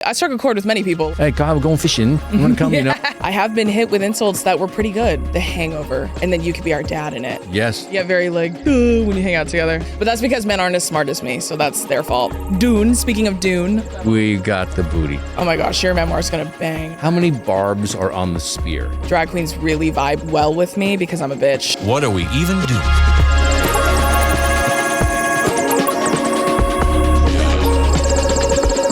I struck a chord with many people. Hey, Kyle, we're going fishing. You want to come, I have been hit with insults that were pretty good. The Hangover, and then you could be our dad in it. Yes. You get very like, when you hang out together. But that's because men aren't as smart as me, so that's their fault. Dune, speaking of Dune. We got the booty. Oh my gosh, your memoir is gonna bang. How many barbs are on the spear? Drag queens really vibe well with me because I'm a bitch. What are we even doing?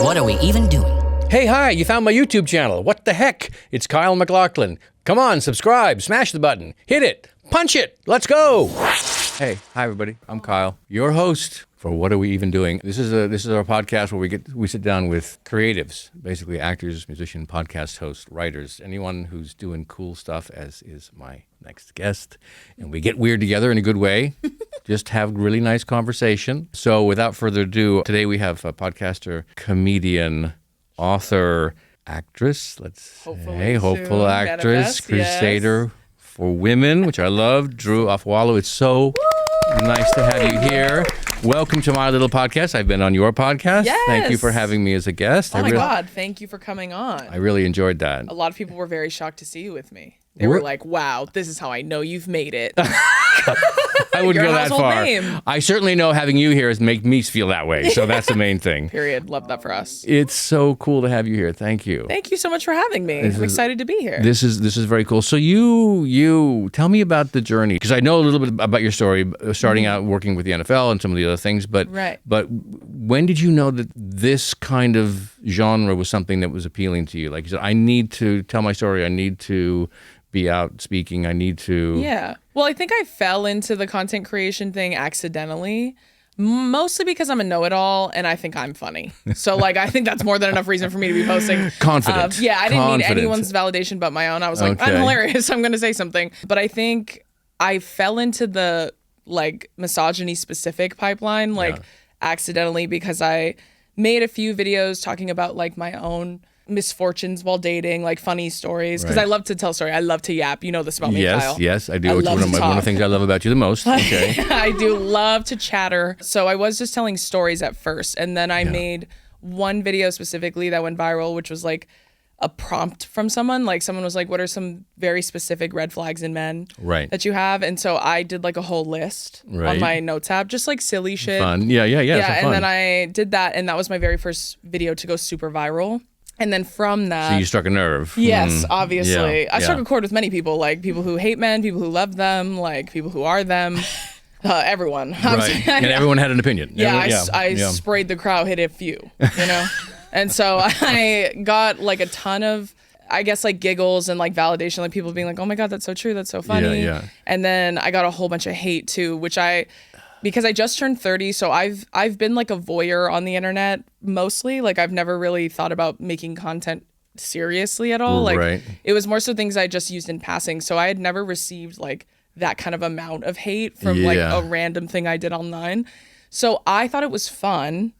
What are we even doing? Hey, hi, you found my YouTube channel. What the heck? It's Kyle MacLachlan. Come on, subscribe, smash the button, hit it, punch it, let's go. Hey, hi everybody, I'm Kyle, your host for What Are We Even Doing? This is our podcast where we sit down with creatives, basically actors, musicians, podcast hosts, writers, anyone who's doing cool stuff, as is my next guest. And we get weird together in a good way. Just have really nice conversation. So without further ado, today we have a podcaster, comedian, author, actress, hopeful actress, crusader for women, which I love, Drew AFUALO. It's so nice to have you here. Welcome to my little podcast. I've been on your podcast. Yes. Thank you for having me as a guest. Oh my God, thank you for coming on. I really enjoyed that. A lot of people were very shocked to see you with me. They were like, wow, this is how I know you've made it. I wouldn't go that far. Name. I certainly know having you here has made me feel that way. So that's the main thing. Period. Love that for us. It's so cool to have you here. Thank you. Thank you so much for having me. I'm excited to be here. This is very cool. So you tell me about the journey, because I know a little bit about your story, starting out working with the NFL and some of the other things. But when did you know that this kind of genre was something that was appealing to you? Like you said, I need to tell my story. I need to be out speaking. I need to. Yeah. Well, I think I fell into the content creation thing accidentally, mostly because I'm a know-it-all and I think I'm funny. So like, I think that's more than enough reason for me to be posting. Confident. I didn't need anyone's validation but my own. I was like, I'm hilarious. I'm going to say something. But I think I fell into the like misogyny specific pipeline, accidentally, because I made a few videos talking about like my own misfortunes while dating, like funny stories, because I love to tell stories. I love to yap. You know this about me, Kyle. Yes, I do. It's one of the things I love about you the most. Okay. I do love to chatter. So I was just telling stories at first, and then I made one video specifically that went viral, which was like a prompt from someone. Like someone was like, what are some very specific red flags in men that you have? And so I did like a whole list on my notes app, just like silly shit. Fun. Yeah. And then I did that, and that was my very first video to go super viral. And then from that... So you struck a nerve. Yes, obviously. Yeah, I struck a chord with many people, like people who hate men, people who love them, like people who are them, everyone. Right. And everyone had an opinion. I sprayed the crowd, hit a few, you know? And so I got like a ton of, I guess, like giggles and like validation, like people being like, oh my God, that's so true, that's so funny. Yeah. And then I got a whole bunch of hate too, because I just turned 30, so I've been like a voyeur on the internet mostly. Like I've never really thought about making content seriously at all. Like it was more so things I just used in passing. So I had never received like that kind of amount of hate from like a random thing I did online. So I thought it was fun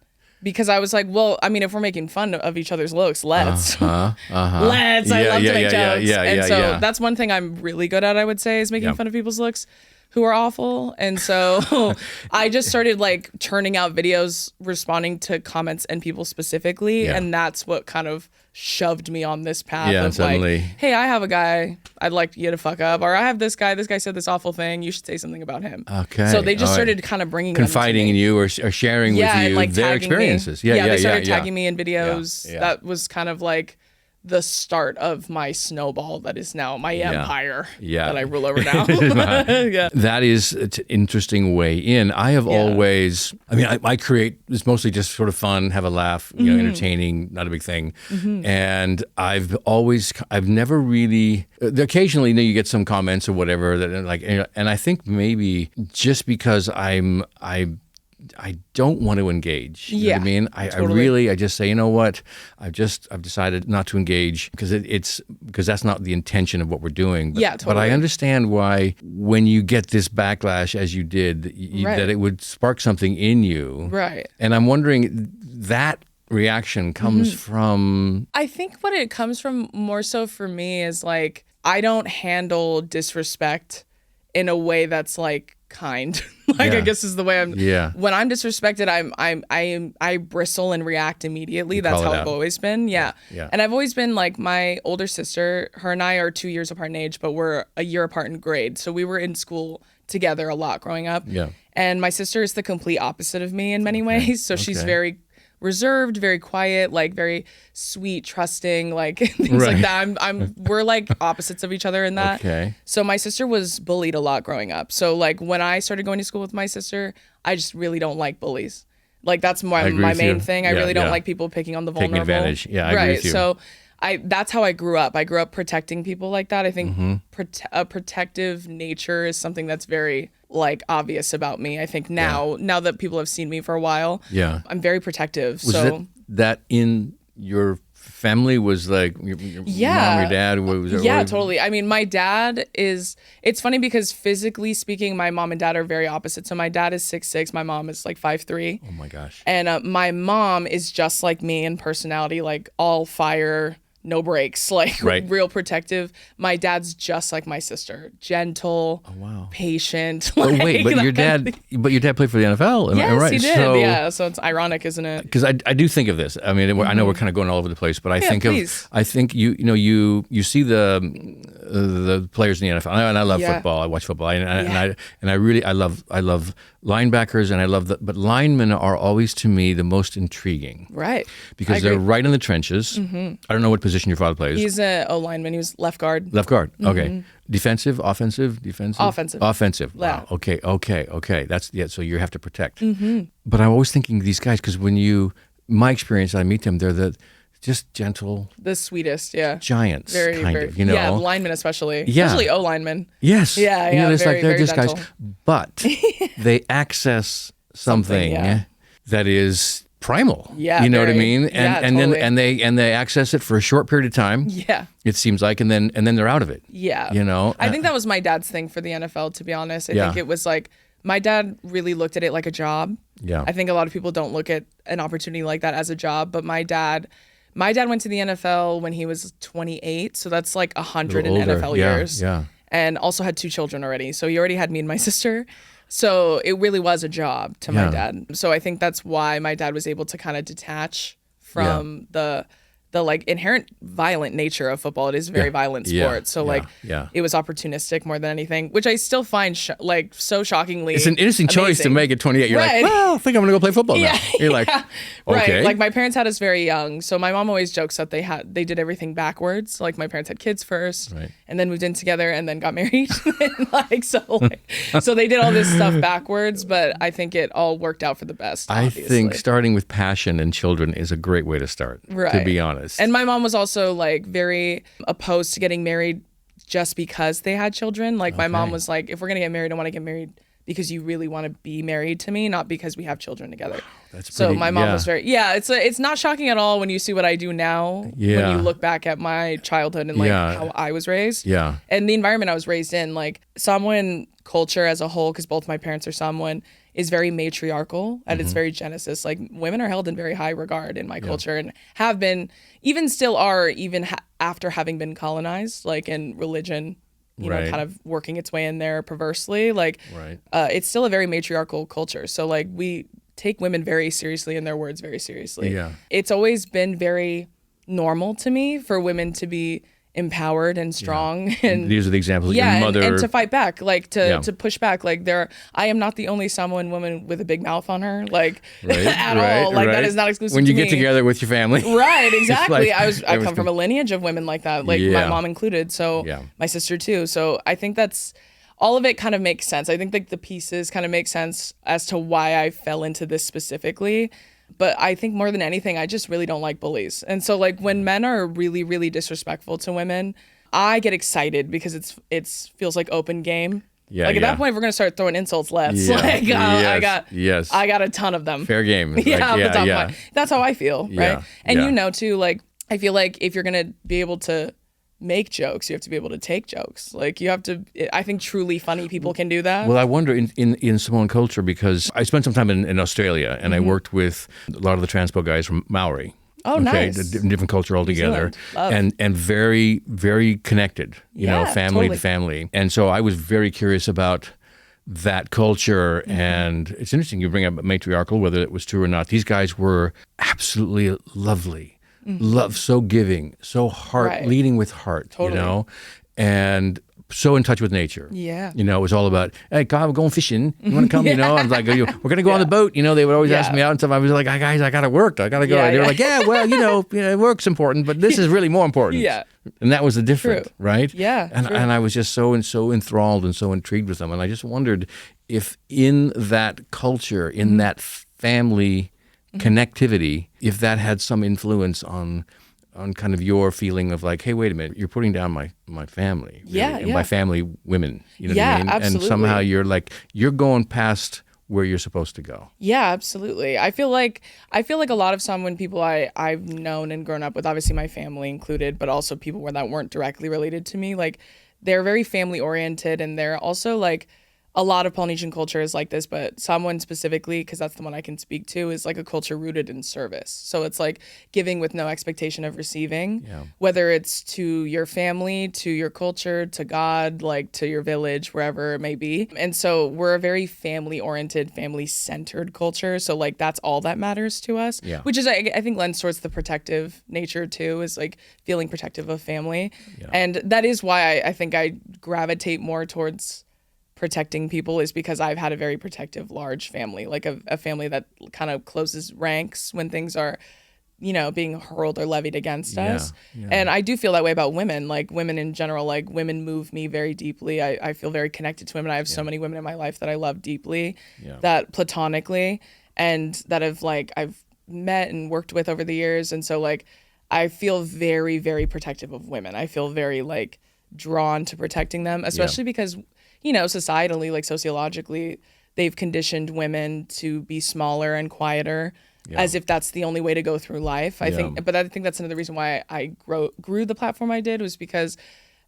because I was like, well, I mean, if we're making fun of each other's looks, let's. Let's. I love to make jokes. And so that's one thing I'm really good at, I would say, is making fun of people's looks who are awful. And so I just started like churning out videos responding to comments and people specifically. And that's what kind of shoved me on this path of suddenly, like, hey, I have a guy I'd like you to fuck up, or I have this guy said this awful thing, you should say something about him. Okay. So they just started kind of bringing confiding in you or sharing with you and like their experiences. Me. They started tagging me in videos. That was kind of like the start of my snowball that is now my empire that I rule over now. That is an interesting way in. I have always, I create, it's mostly just sort of fun, have a laugh, you know, entertaining, not a big thing. And I've never really, occasionally you get some comments or whatever that like, and I think maybe just because I don't want to engage. You know what I mean? I just say, you know what? I've decided not to engage because that's not the intention of what we're doing. But, but I understand why when you get this backlash as you did, that it would spark something in you. Right. And I'm wondering that reaction comes from... I think what it comes from more so for me is like, I don't handle disrespect in a way that's like kind. Like, I guess is the way I'm. Yeah. When I'm disrespected, I bristle and react immediately. That's how I've always been. Yeah. And I've always been like, my older sister, her and I are 2 years apart in age, but we're a year apart in grade. So we were in school together a lot growing up. Yeah. And my sister is the complete opposite of me in many ways. So she's very reserved, very quiet, like very sweet, trusting, like things like that. We're like opposites of each other in that. Okay. So my sister was bullied a lot growing up. So like when I started going to school with my sister, I just really don't like bullies. Like that's my main thing. I really don't like people picking on the vulnerable. Taking advantage. Yeah, I agree with you. So that's how I grew up. I grew up protecting people like that. I think a protective nature is something that's very like obvious about me. I think now that people have seen me for a while, I'm very protective. Was that in your family? Was like your mom, your dad? Totally. I mean, my dad is, it's funny because physically speaking, my mom and dad are very opposite. So my dad is 6'6", my mom is like 5'3". Oh my gosh. And my mom is just like me in personality, like all fire, no breaks, like real protective. My dad's just like my sister, gentle, patient. Oh wait, but your dad played for the NFL, am I right? Yes, he did. So it's ironic, isn't it? Because I do think of this. I mean, I know we're kind of going all over the place, but I think you see the players in the NFL, and I love football. I watch football, and I love linebackers, and but linemen are always to me the most intriguing, right? Because they're right in the trenches. I don't know what position your father plays. He's a O lineman. He was left guard. Left guard. Okay. Defensive, offensive, defensive. Offensive. Wow. Okay. That's So you have to protect. But I'm always thinking these guys, because my experience, I meet them, they're just gentle, the sweetest, giants, very, kind of, you know, linemen especially O linemen. Yes, they're just gentle. guys, but they access something that is primal. Yeah, you know what I mean, and totally. then they access it for a short period of time. Yeah, it seems like, and then they're out of it. Yeah, you know, I think that was my dad's thing for the NFL. To be honest, I think it was like my dad really looked at it like a job. Yeah, I think a lot of people don't look at an opportunity like that as a job, but my dad went to the NFL when he was 28, so that's like 100 in NFL years. Yeah. And also had 2 children already. So he already had me and my sister. So it really was a job to my dad. So I think that's why my dad was able to kind of detach from the like inherent violent nature of football. It is a very violent sport. So it was opportunistic more than anything, which I still find so shockingly It's an interesting amazing. Choice to make at 28. You're like, well, I think I'm going to go play football now. You're like, okay. Right. Like my parents had us very young. So my mom always jokes that they did everything backwards. Like my parents had kids first and then moved in together and then got married. So they did all this stuff backwards, but I think it all worked out for the best. I think starting with passion and children is a great way to start, to be honest. And my mom was also like very opposed to getting married just because they had children. Like my mom was like, if we're gonna get married, I want to get married because you really want to be married to me, not because we have children together. So my mom was very it's not shocking at all when you see what I do now. When you look back at my childhood and like how I was raised. Yeah. And the environment I was raised in, like Samoan culture as a whole, because both my parents are Samoan, is very matriarchal at its very genesis. Like women are held in very high regard in my culture and have been, even still are, even after having been colonized, like in religion, you know, kind of working its way in there perversely. Like it's still a very matriarchal culture. So like we take women very seriously and their words very seriously. Yeah. It's always been very normal to me for women to be empowered and strong, and these are the examples. Your mother and to fight back, like to push back. Like I am not the only Samoan woman with a big mouth on her, like at all. Like that is not exclusive. When you to me. Get together with your family, right? Exactly. I come from a lineage of women like that, like my mom included. So my sister too. So I think that's all of it. Kind of makes sense. I think like the pieces kind of make sense as to why I fell into this specifically. But I think more than anything, I just really don't like bullies. And so like when men are really, really disrespectful to women, I get excited because it feels like open game. Yeah, like at that point, if we're gonna start throwing insults, let's. Like I got a ton of them. Fair game. That's how I feel, right? And you know too, like I feel like if you're gonna be able to make jokes, you have to be able to take jokes. Like you have to, I think truly funny people can do that. Well, I wonder in Samoan culture, because I spent some time in Australia and I worked with a lot of the transpo guys from Maori. Oh, nice. Different culture altogether. And very, very connected, you know, family to family. And so I was very curious about that culture. And it's interesting you bring up matriarchal, whether it was true or not. These guys were absolutely lovely, love, so giving, so heart, leading with heart, you know, and so in touch with nature. Yeah. You know, it was all about, hey, Kyle, we're going fishing. You want to come? You know, I was like, we're going to go on the boat. You know, they would always ask me out and stuff. I was like, guys, I got to work. I got to go. And they were like, well, you know, work's important, but this is really more important. Yeah. And that was the difference, right? Yeah. And I was just so enthralled and so intrigued with them. And I just wondered if in that culture, in that family connectivity, if that had some influence on kind of your feeling of like, hey, wait a minute, you're putting down my family. Really, and my family women. You know what I mean? Absolutely. And somehow you're going past where you're supposed to go. Yeah, absolutely. I feel like a lot of when people I've known and grown up with, obviously my family included, but also people that weren't directly related to me, like they're very family oriented, and they're also like, a lot of Polynesian culture is like this, but Samoan specifically, because that's the one I can speak to, is like a culture rooted in service. So it's like giving with no expectation of receiving, whether it's to your family, to your culture, to God, like to your village, wherever it may be. And so we're a very family oriented, family centered culture. So like that's all that matters to us, which is, I think, lends towards the protective nature too, is like feeling protective of family. And that is why I think I gravitate more towards protecting people, is because I've had a very protective, large family, like a family that kind of closes ranks when things are, you know, being hurled or levied against us. And I do feel that way about women, like women in general, like women move me very deeply. I feel very connected to women. I have so many women in my life that I love deeply, that platonically, and that I've met and worked with over the years. And so like, I feel very, very protective of women. I feel very like drawn to protecting them, especially because, you know, societally, like sociologically, they've conditioned women to be smaller and quieter, as if that's the only way to go through life. I think that's another reason why I grew the platform I did, was because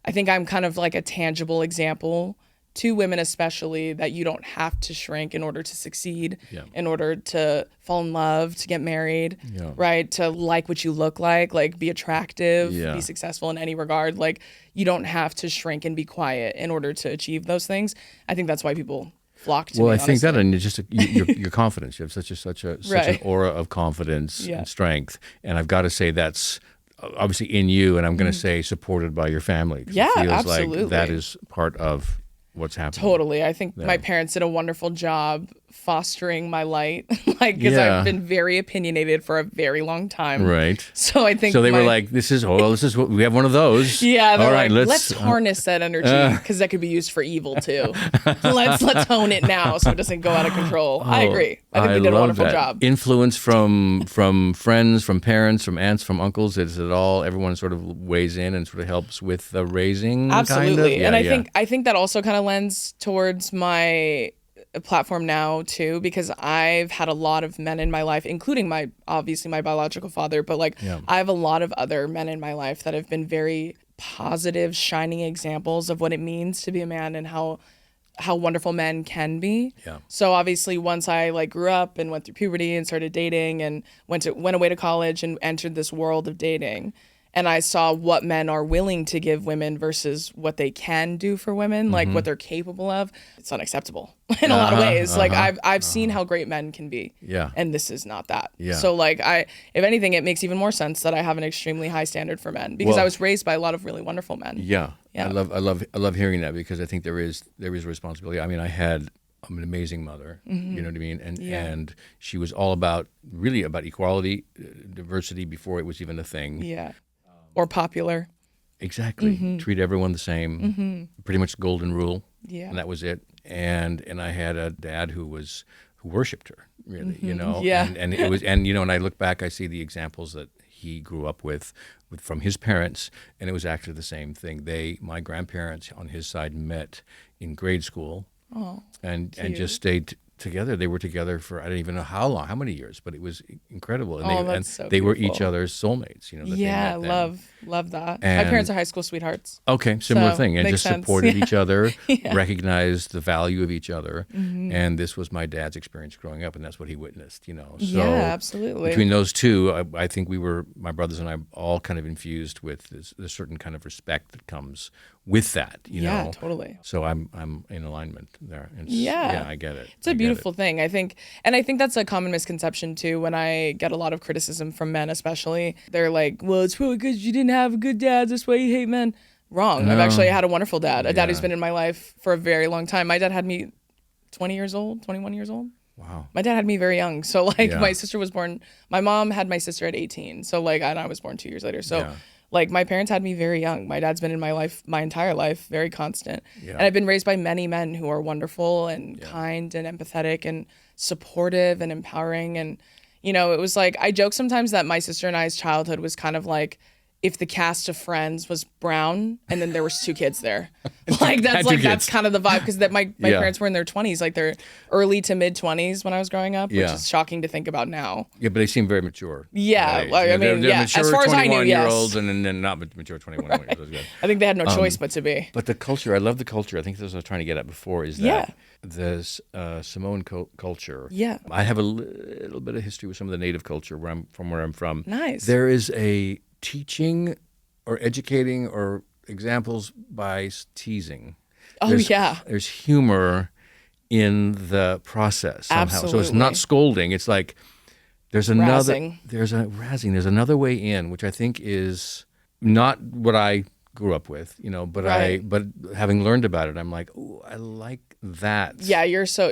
I think I'm kind of like a tangible example to women, especially, that you don't have to shrink in order to succeed, in order to fall in love, to get married, right? To like what you look like be attractive, be successful in any regard. Like, you don't have to shrink and be quiet in order to achieve those things. I think that's why people flock to me. Well, I think that, and it's just your confidence. You have such an aura of confidence and strength. And I've got to say that's obviously in you, and I'm going to say supported by your family. Yeah, it feels absolutely. like that is part of what's happening. Totally. I think my parents did a wonderful job fostering my light, like, because I've been very opinionated for a very long time. Right. So I think so they were like, this is what we have, one of those. Yeah. All right, let's harness that energy, because that could be used for evil too. let's hone it now so it doesn't go out of control. I agree. I think they did a wonderful job. Influence from friends, from parents, from aunts, from uncles. Is it all? Everyone sort of weighs in and sort of helps with the raising. Absolutely. Kind of? And I think that also kind of lends towards my platform now too, because I've had a lot of men in my life, including obviously my biological father, but I have a lot of other men in my life that have been very positive, shining examples of what it means to be a man and how wonderful men can be. So obviously once I grew up and went through puberty and started dating and went away to college and entered this world of dating, and I saw what men are willing to give women versus what they can do for women, like what they're capable of, it's unacceptable in a lot of ways. I've seen how great men can be. And this is not that. So if anything, it makes even more sense that I have an extremely high standard for men, because I was raised by a lot of really wonderful men. I love hearing that, because I think there is a responsibility. I mean, I had an amazing mother, you know what I mean? And she was all about equality, diversity before it was even a thing. Or popular. Exactly. Treat everyone the same. Pretty much the golden rule. And that was it. And I had a dad who worshipped her, really, you know. And it was, and you know, and I look back, I see the examples that he grew up with from his parents, and it was actually the same thing. My grandparents on his side met in grade school, and just stayed together. They were together for I don't even know how long, how many years, but it was incredible. And they were each other's soulmates. You know. That they met love that. My parents are high school sweethearts. Okay, similar thing, and just sense. supported each other, recognized the value of each other, and this was my dad's experience growing up, and that's what he witnessed. You know. So absolutely. Between those two, I think my brothers and I, all kind of infused with this certain kind of respect that comes with that, you Yeah, know. totally. So I'm in alignment there. Yeah. I get it. It's a beautiful thing, I think. And I think that's a common misconception too. When I get a lot of criticism from men, especially, they're like, well, it's probably because you didn't have a good dad. That's why you hate men. Wrong. I've actually had a wonderful dad. A dad who's been in my life for a very long time. My dad had me 20 years old, 21 years old. Wow. My dad had me very young. So like my sister was born, my mom had my sister at 18. So like, and I was born 2 years later. So like my parents had me very young. My dad's been in my life, my entire life, very constant. Yeah. And I've been raised by many men who are wonderful and kind and empathetic and supportive and empowering. And, you know, it was like, I joke sometimes that my sister and I's childhood was kind of like if the cast of Friends was brown and then there was 2 kids there. That's kind of the vibe, because that my parents were in their 20s, like their early to mid 20s when I was growing up, which is shocking to think about now. Yeah, but they seem very mature. Yeah, I mean, they're mature, as far as I knew, yes. 21-year-olds and then not mature 21-year-olds. I think they had no choice but to be. But the culture, I love the culture. I think that's what I was trying to get at before, is that the Samoan culture. Yeah. I have a little bit of history with some of the native culture where I'm from. Nice. There is a teaching or educating or examples by teasing. There's humor in the process somehow. Absolutely. So it's not scolding. It's like there's another there's another way in, which I think is not what I grew up with, you know, but but having learned about it, I'm like, oh, I like that. Yeah, you're so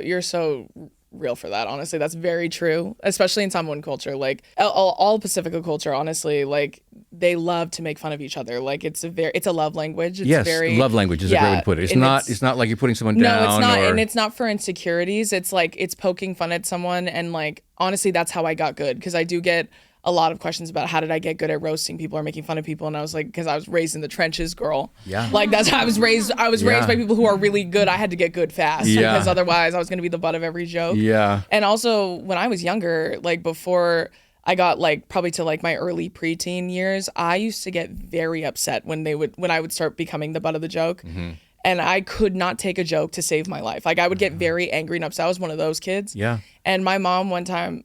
real for that. Honestly, that's very true, especially in Samoan culture. Like all Pacifica culture, honestly, like they love to make fun of each other. Like it's a love language. It's love language is a great way to put it. It's not like you're putting someone down. No, it's not, and it's not for insecurities. It's like it's poking fun at someone, and like honestly, that's how I got good, because I do get a lot of questions about how did I get good at roasting people or making fun of people, and I was like, because I was raised in the trenches, girl. Yeah. Like that's how I was raised. I was raised by people who are really good. I had to get good fast, because otherwise I was gonna be the butt of every joke. Yeah. And also when I was younger, like before I got like probably to like my early preteen years, I used to get very upset when I would start becoming the butt of the joke. Mm-hmm. And I could not take a joke to save my life. Like I would get very angry and upset. I was one of those kids. Yeah. And my mom one time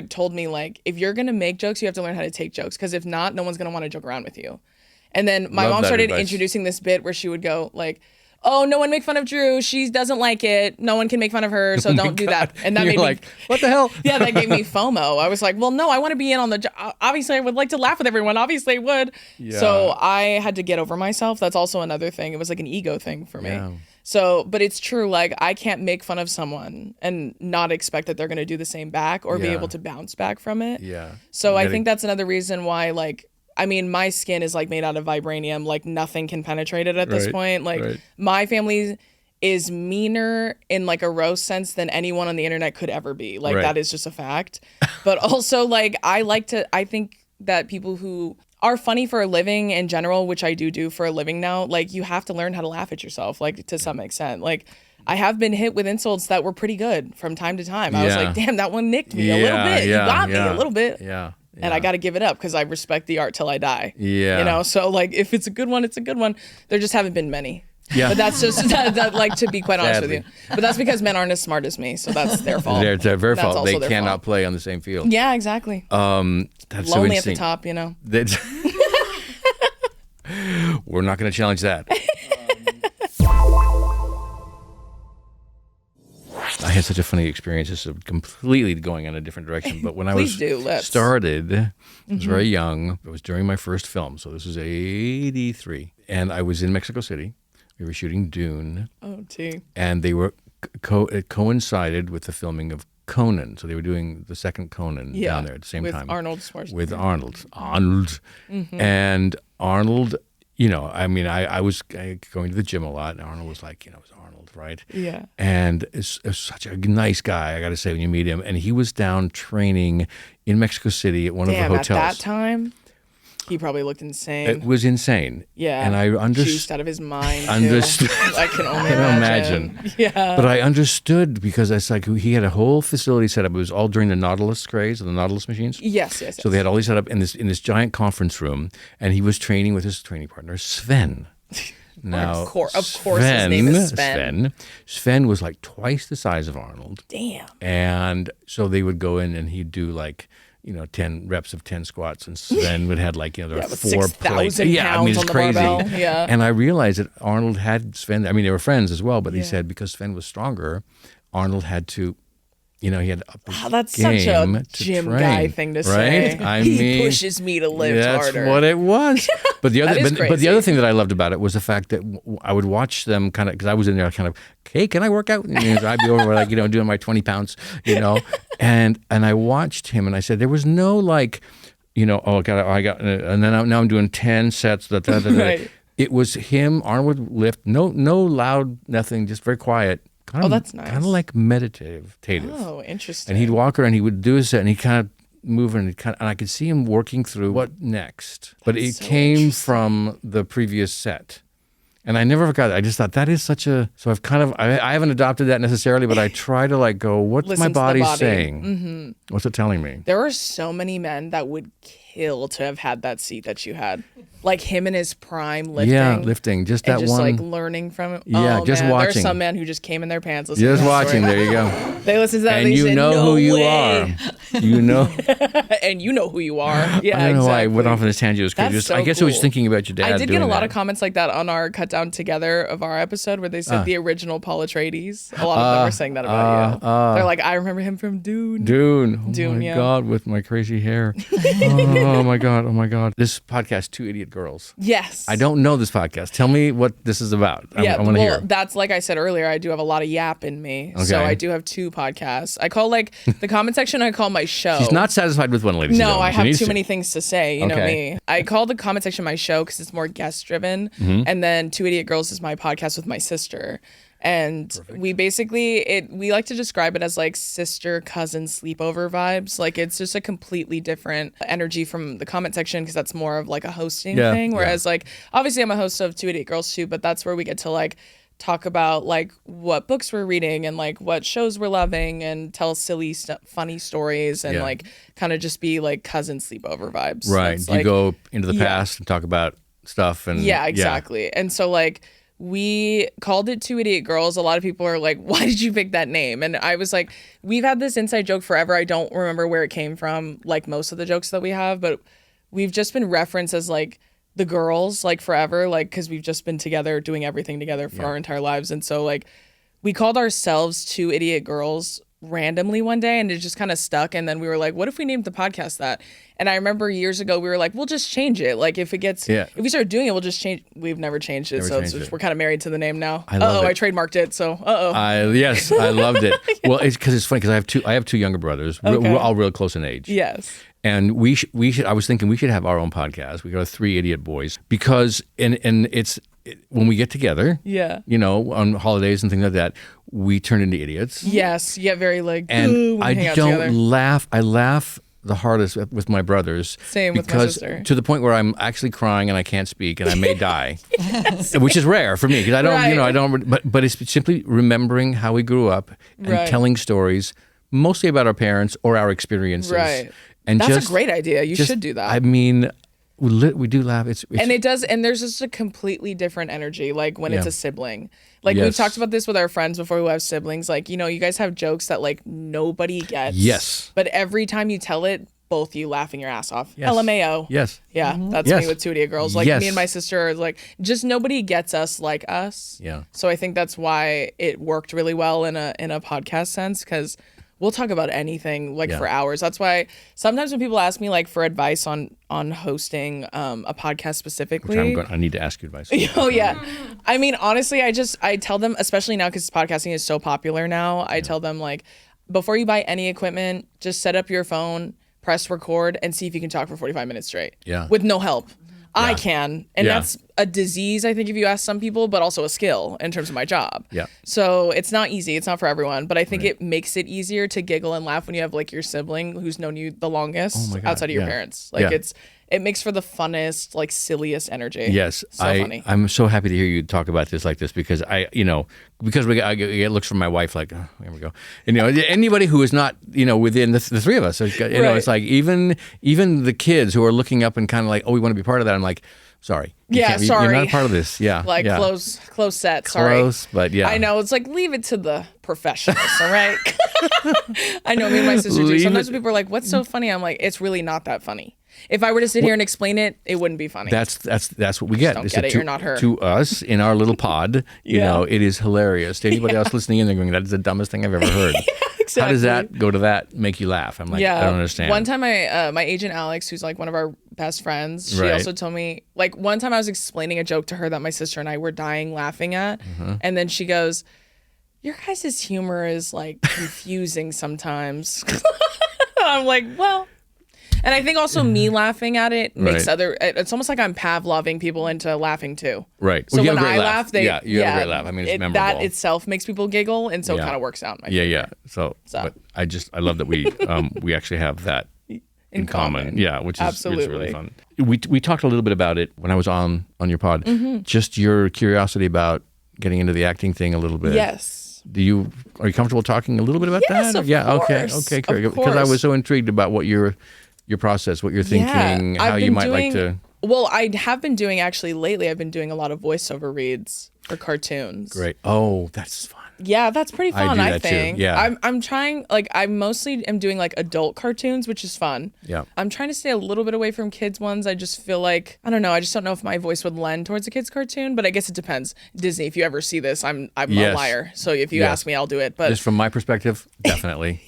told me, like, if you're gonna make jokes, you have to learn how to take jokes, because if not, no one's gonna want to joke around with you. And then my mom started introducing this bit where she would go like, oh, no one make fun of Drew, she doesn't like it, no one can make fun of her, so don't do that. And that made me like, what the hell? Yeah, that gave me FOMO. I was like, well, no, I want to be in on the obviously I would like to laugh with everyone, obviously I would. Yeah. So I had to get over myself. That's also another thing. It was like an ego thing for me. Yeah. So, but it's true, like I can't make fun of someone and not expect that they're going to do the same back or be able to bounce back from it. Yeah. So I think that's another reason why, like, I mean, my skin is like made out of vibranium, like nothing can penetrate it at this point. Like my family is meaner in like a roast sense than anyone on the internet could ever be. Like that is just a fact. But also like I think that people who are funny for a living in general, which I do for a living now, like you have to learn how to laugh at yourself, like to some extent. Like I have been hit with insults that were pretty good from time to time. I was like, damn, that one nicked me a little bit. You got me a little bit. Yeah. And I got to give it up because I respect the art till I die. Yeah. You know, so like if it's a good one, it's a good one. There just haven't been many. Yeah. But that's just that, like, to be quite honest with you. But that's because men aren't as smart as me, so that's their fault. It's their fault. They cannot play on the same field. Yeah, exactly. That's lonely so at the top, you know. We're not going to challenge that. I had such a funny experience. This is completely going in a different direction. But when I was started, I was very young. It was during my first film. So this is 83. And I was in Mexico City. We were shooting Dune. Oh, gee. And they were it coincided with the filming of Conan. So they were doing the second Conan down there at the same time. With Arnold Schwarzenegger. With Arnold. Mm-hmm. And Arnold, you know, I mean, I was going to the gym a lot, and Arnold was like, you know, it was Arnold, right? Yeah. And it's such a nice guy, I got to say, when you meet him. And he was down training in Mexico City at one of the hotels. At that time? He probably looked insane. It was insane. Yeah. And I understood. Juiced out of his mind. I can only imagine. Yeah. But I understood because it's like he had a whole facility set up. It was all during the Nautilus craze, the Nautilus machines. Yes. So they had all these set up in this giant conference room, and he was training with his training partner, Sven. Now, of course, his name is Sven. Sven was like twice the size of Arnold. Damn. And so they would go in, and he'd do like 10 reps of 10 squats, and Sven would had like, there were 4 plates. 6,000 pounds it's on the crazy. barbell. Yeah. And I realized that Arnold had Sven, they were friends as well, but he said because Sven was stronger, Arnold had to, he had to up his That's game such a to gym train, guy thing to right? say. He pushes me to lift that's harder. what it was. But the other, That is but the crazy. other thing that I loved about it was the fact that I would watch them kind of, because I was in there kind of, hey, can I work out? And I'd be over like, doing my 20 pounds, and I watched him, and I said there was no like, oh God, I got, and then now I'm doing 10 sets. Right. It was him. Arnold would lift, no loud, nothing, just very quiet. That's nice. Kind of like meditative. Oh, interesting. And he'd walk around, he would do his set, and he kind of move, and I could see him working through what next. But it so came from the previous set. And I never forgot it. I just thought that is such a, so I've kind of, I haven't adopted that necessarily, but I try to like go, what's Listen my to the body body. saying? Mm-hmm. What's it telling me? There are so many men that would kill to have had that seat that you had. Like him in his prime lifting. Yeah, lifting. Just that and just one. like learning from him. Yeah, Oh, just man. watching. There's some men who just came in their pants listening Just to that watching. story. There you go. They listen to that And and they you say, know no who you way. are. You know. And you know who you are. Yeah, I don't know why I exactly. went off on this tangent. It was crazy. That's so I guess it was cool. thinking about your dad. I did get doing a lot that. of comments like that on our cut down together of our episode where they said the original Paul Atreides. A lot of them were saying that about you. They're like, I remember him from Dune. Dune. Oh Dune, my yeah. God, with my crazy hair. Oh my God. Oh my God. This podcast, Two Idiot Girls. Yes. I don't know this podcast. Tell me what this is about. I want to well, hear. that's like I said earlier. I do have a lot of yap in me, so Okay. I do have 2 podcasts. I call like the comment section. I call my show. She's not satisfied with one, ladies and No, gentlemen. I She have needs too to. many things to say. You know Okay. me. I call the comment section my show because it's more guest driven, and then Two Idiot Girls is my podcast with my sister. And we basically we like to describe it as like sister cousin sleepover vibes. Like it's just a completely different energy from the comment section because that's more of like a hosting thing. Whereas like obviously I'm a host of Two Idiot Girls too, but that's where we get to like talk about like what books we're reading and like what shows we're loving and tell silly funny stories and like kind of just be like cousin sleepover vibes. Right. It's You like, go into the past and talk about stuff. And yeah, exactly. And so like we called it Two Idiot Girls. A lot of people are like, why did you pick that name? And I was like, we've had this inside joke forever. I don't remember where it came from, like most of the jokes that we have, but we've just been referenced as like the girls, like forever, like because we've just been together doing everything together for our entire lives. And so like we called ourselves Two Idiot Girls randomly one day and it just kind of stuck. And then we were like, what if we named the podcast that? And I remember years ago we were like, we'll just change it. Like if it gets, if we start doing it, we'll just change. We've never changed it. So it's we're kind of married to the name now. I love it. I trademarked it. So Yes, I loved it. Well, it's because it's funny because I have two younger brothers. We're all real close in age. yes. And we should. I was thinking we should have our own podcast. We got Three Idiot Boys because and it's when we get together. Yeah. You know, on holidays and things like that, we turn into idiots. Yes. You get very like, And "Ooh," when we I hang out don't together. laugh. I laugh the hardest with my brothers. Same with my because sister. to the point where I'm actually crying and I can't speak and I may die, which is rare for me because I don't, Right. I don't. But it's simply remembering how we grew up and Right. telling stories, mostly about our parents or our experiences. Right. And That's just, a great idea. You just- should do that. I mean, we do laugh. It's and it does, and there's just a completely different energy, like when it's Yeah. a sibling. Like we've Yes. talked about this with our friends before who have siblings. Like, you know, you guys have jokes that like nobody gets. Yes. But every time you tell it, both you laughing your ass off. Yes. LMAO. Yes. Yeah, that's Yes. me with Two Idiot Girls. Like Yes. me and my sister are like, just nobody gets us like us. Yeah. So I think that's why it worked really well in a podcast sense, because we'll talk about anything like for hours. That's why sometimes when people ask me like for advice on hosting a podcast specifically, I need to ask you advice. oh yeah, I mean honestly, I tell them, especially now because podcasting is so popular now, I tell them like before you buy any equipment, just set up your phone, press record, and see if you can talk for 45 minutes straight. Yeah. With no help. I can. And Yeah. that's a disease, I think, if you ask some people, but also a skill in terms of my job. Yeah. So it's not easy. It's not for everyone. But I think it makes it easier to giggle and laugh when you have like your sibling who's known you the longest my God, outside of your yeah. parents. Like Yeah. it makes for the funnest, like silliest energy. Yes, So funny. I'm so happy to hear you talk about this like this because I get looks from my wife like, oh, here we go. You know, anybody who is not, within the three of us, it's Right. it's like even the kids who are looking up and kind of like, oh, we want to be part of that. I'm like, Sorry. Yeah, sorry. You're not a part of this. Yeah. Like yeah. close set. Sorry. Close, but yeah. I know. It's like, leave it to the professionals, all right? I know, me and my sister do. Sometimes people are like, what's so funny? I'm like, it's really not that funny. If I were to sit here and explain it, it wouldn't be funny. That's what we get. Don't get it. You're not her. To us, in our little pod, you Yeah. know, it is hilarious. To anybody else listening in, they're going, that is the dumbest thing I've ever heard. Exactly. How does that go to that make you laugh? I'm like, I don't understand. One time my agent Alex, who's like one of our best friends, she Right. also told me, like, one time I was explaining a joke to her that my sister and I were dying laughing at. Mm-hmm. And then she goes, your guys' humor is like confusing sometimes. I'm like, well. And I think also me laughing at it makes Right. it's almost like I'm Pavloving people into laughing too. Right. So Well, you have when a great I laugh. laugh, they you have a great laugh. I mean, it's memorable. That itself makes people giggle, and so it Yeah. kind of works out. Yeah. So, but I love that we actually have that in common. Yeah, which is it's really Absolutely. fun. We talked a little bit about it when I was on your pod. Mm-hmm. Just your curiosity about getting into the acting thing a little bit. Yes. Are you comfortable talking a little bit about Yes, that? of Yeah. course. Okay. Great. Of Because I course. was so intrigued about what your process, what you're thinking, how you might like to. Well, I have been doing actually lately. I've been doing a lot of voiceover reads for cartoons. Great. Oh, that's fun. Yeah, that's pretty fun. do I that too, think. yeah. I'm trying. Like, I mostly am doing like adult cartoons, which is fun. Yeah. I'm trying to stay a little bit away from kids ones. I just feel like I don't know. I just don't know if my voice would lend towards a kids cartoon. But I guess it depends. Disney, if you ever see this, I'm Yes. a liar. So if you Yes. ask me, I'll do it. But Just from my perspective, definitely.